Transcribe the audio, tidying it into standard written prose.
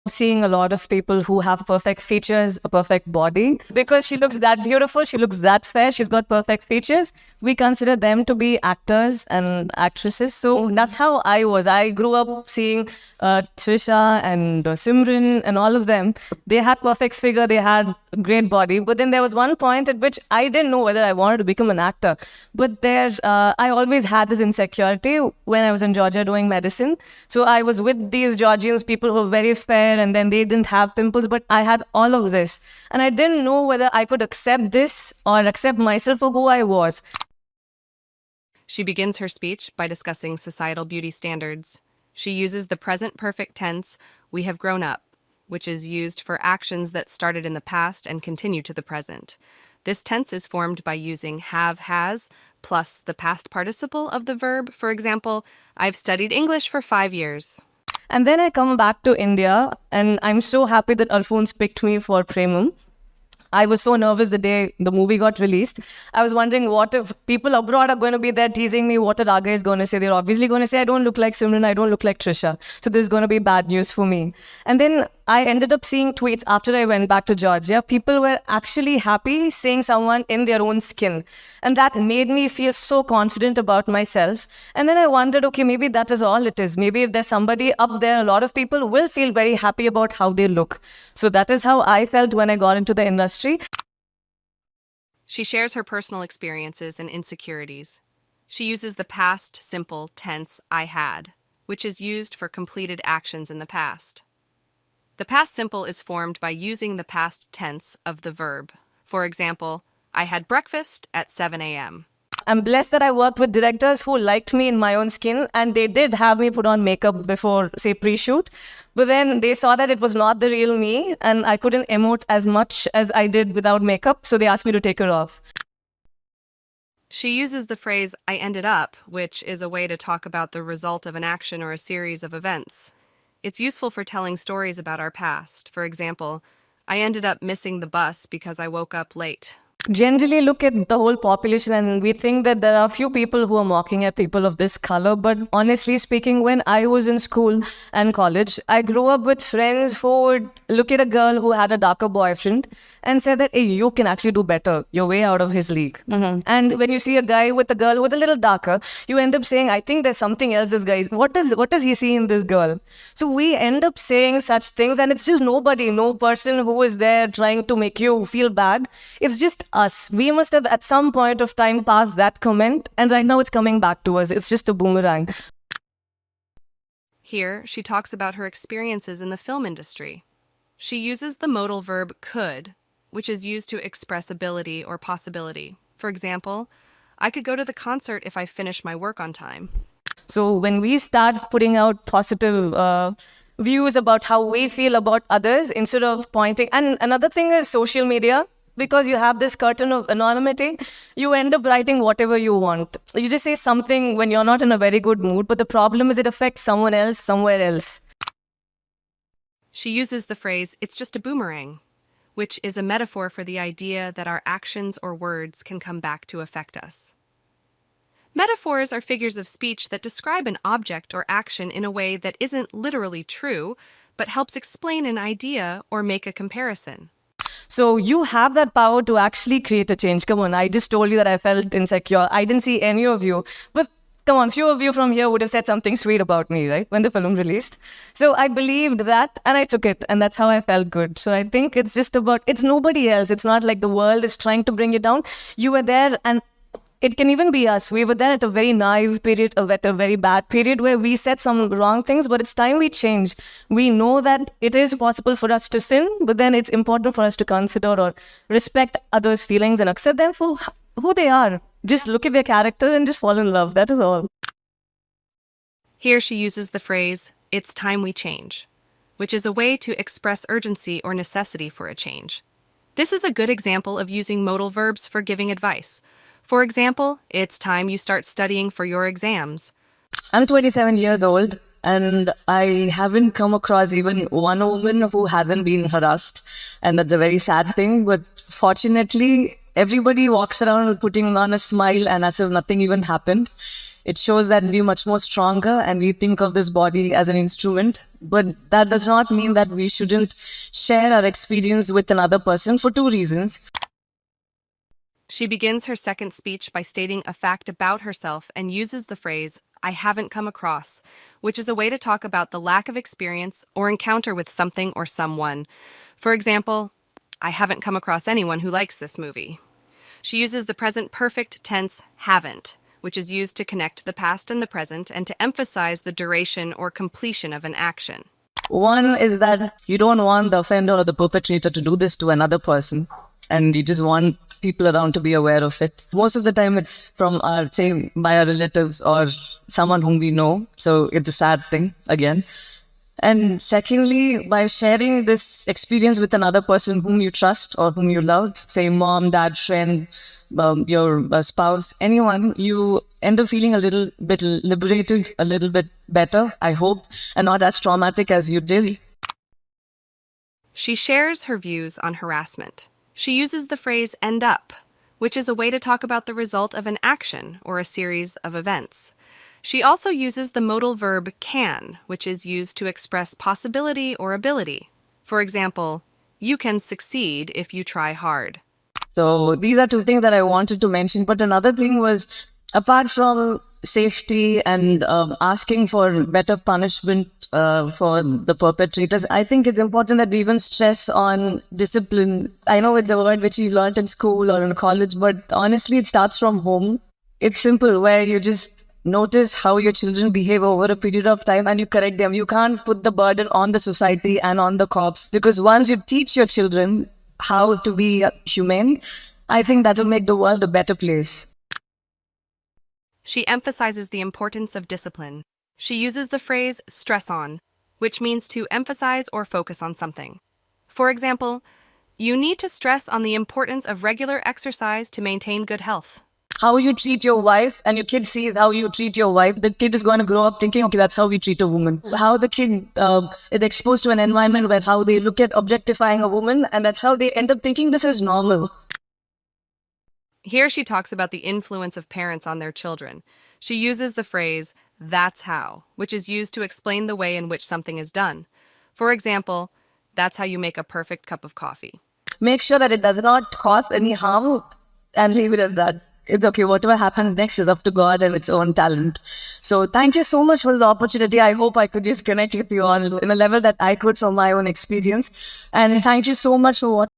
seeing a lot of people who have perfect features, a perfect body. Because she looks that beautiful, she looks that fair, she's got perfect features, we consider them to be actors and actresses. So that's how I was. I grew up seeing Trisha and Simran and all of them. They had perfect figure, they had great body. But then there was one point at which I didn't know whether I wanted to become an actor. But I always had this insecurity when I was in Georgia doing medicine. So I was with these Georgians, people who were very fair, and then they didn't have pimples, but I had all of this. And I didn't know whether I could accept this or accept myself for who I was. She begins her speech by discussing societal beauty standards. She uses the present perfect tense, we have grown up, which is used for actions that started in the past and continue to the present. This tense is formed by using have, has, plus the past participle of the verb. For example, I've studied English for 5 years. And then I come back to India, and I'm so happy that Alphonse picked me for Premam. I was so nervous the day the movie got released. I was wondering, what if people abroad are going to be there teasing me? What are our guys going to say? They're obviously going to say, I don't look like Simran, I don't look like Trisha. So this is going to be bad news for me. And then I ended up seeing tweets after I went back to Georgia. People were actually happy seeing someone in their own skin. And that made me feel so confident about myself. And then I wondered, okay, maybe that is all it is. Maybe if there's somebody up there, a lot of people will feel very happy about how they look. So that is how I felt when I got into the industry. She shares her personal experiences and insecurities. She uses the past simple tense I had, which is used for completed actions in the past. The past simple is formed by using the past tense of the verb. For example, I had breakfast at 7 a.m. I'm blessed that I worked with directors who liked me in my own skin, and they did have me put on makeup before, say, pre-shoot. But then they saw that it was not the real me, and I couldn't emote as much as I did without makeup, so they asked me to take her off. She uses the phrase, I ended up, which is a way to talk about the result of an action or a series of events. It's useful for telling stories about our past. For example, I ended up missing the bus because I woke up late. Generally look at the whole population, and we think that there are few people who are mocking at people of this color. But honestly speaking, when I was in school and college, I grew up with friends who would look at a girl who had a darker boyfriend and say that, hey, you can actually do better. You're way out of his league. And when you see a guy with a girl who's a little darker, you end up saying, I think there's something else this guy is. What does he see in this girl? So we end up saying such things, and it's just nobody, no person who is there trying to make you feel bad. It's just us. We must have at some point of time passed that comment, and right now it's coming back to us. It's just a boomerang. Here, she talks about her experiences in the film industry. She uses the modal verb could, which is used to express ability or possibility. For example, I could go to the concert if I finish my work on time. So when we start putting out positive views about how we feel about others instead of pointing, and another thing is social media. Because you have this curtain of anonymity, you end up writing whatever you want. You just say something when you're not in a very good mood, but the problem is it affects someone else somewhere else. She uses the phrase, it's just a boomerang, which is a metaphor for the idea that our actions or words can come back to affect us. Metaphors are figures of speech that describe an object or action in a way that isn't literally true, but helps explain an idea or make a comparison. So you have that power to actually create a change. Come on, I just told you that I felt insecure. I didn't see any of you. But come on, few of you from here would have said something sweet about me, right? When the film released. So I believed that and I took it. And that's how I felt good. So I think it's just about, it's nobody else. It's not like the world is trying to bring you down. You were there, and it can even be us. We were there at a very naive period, at a very bad period where we said some wrong things, but it's time we change. We know that it is possible for us to sin, but then it's important for us to consider or respect others' feelings and accept them for who they are. Just look at their character and just fall in love. That is all. Here she uses the phrase, it's time we change, which is a way to express urgency or necessity for a change. This is a good example of using modal verbs for giving advice. For example, it's time you start studying for your exams. I'm 27 years old, and I haven't come across even one woman who hasn't been harassed. And that's a very sad thing. But fortunately, everybody walks around putting on a smile and as if nothing even happened. It shows that we're much more stronger and we think of this body as an instrument. But that does not mean that we shouldn't share our experience with another person for two reasons. She begins her second speech by stating a fact about herself and uses the phrase, I haven't come across, which is a way to talk about the lack of experience or encounter with something or someone. For example, I haven't come across anyone who likes this movie. She uses the present perfect tense haven't, which is used to connect the past and the present and to emphasize the duration or completion of an action. One is that you don't want the offender or the perpetrator to do this to another person, and you just want people around to be aware of it. Most of the time it's from our, say, by our relatives or someone whom we know. So it's a sad thing again. And secondly, by sharing this experience with another person whom you trust or whom you love, say mom, dad, friend, your spouse, anyone, you end up feeling a little bit liberated, a little bit better, I hope, and not as traumatic as you did. She shares her views on harassment. She uses the phrase end up, which is a way to talk about the result of an action or a series of events. She also uses the modal verb can, which is used to express possibility or ability. For example, you can succeed if you try hard. So these are two things that I wanted to mention. But another thing was, apart from safety and asking for better punishment for the perpetrators, I think it's important that we even stress on discipline. I know it's a word which you learned in school or in college, but honestly, it starts from home. It's simple, where you just notice how your children behave over a period of time and you correct them. You can't put the burden on the society and on the cops, because once you teach your children how to be humane, I think that will make the world a better place. She emphasizes the importance of discipline. She uses the phrase stress on, which means to emphasize or focus on something. For example, you need to stress on the importance of regular exercise to maintain good health. How you treat your wife and your kid sees how you treat your wife, the kid is going to grow up thinking, okay, that's how we treat a woman. How the kid is exposed to an environment where how they look at objectifying a woman, and that's how they end up thinking this is normal. Here she talks about the influence of parents on their children. She uses the phrase, that's how, which is used to explain the way in which something is done. For example, that's how you make a perfect cup of coffee. Make sure that it does not cause any harm and leave it at that. It's okay, whatever happens next is up to God and its own talent. So thank you so much for this opportunity. I hope I could just connect with you on in a level that I could from my own experience. And thank you so much for watching.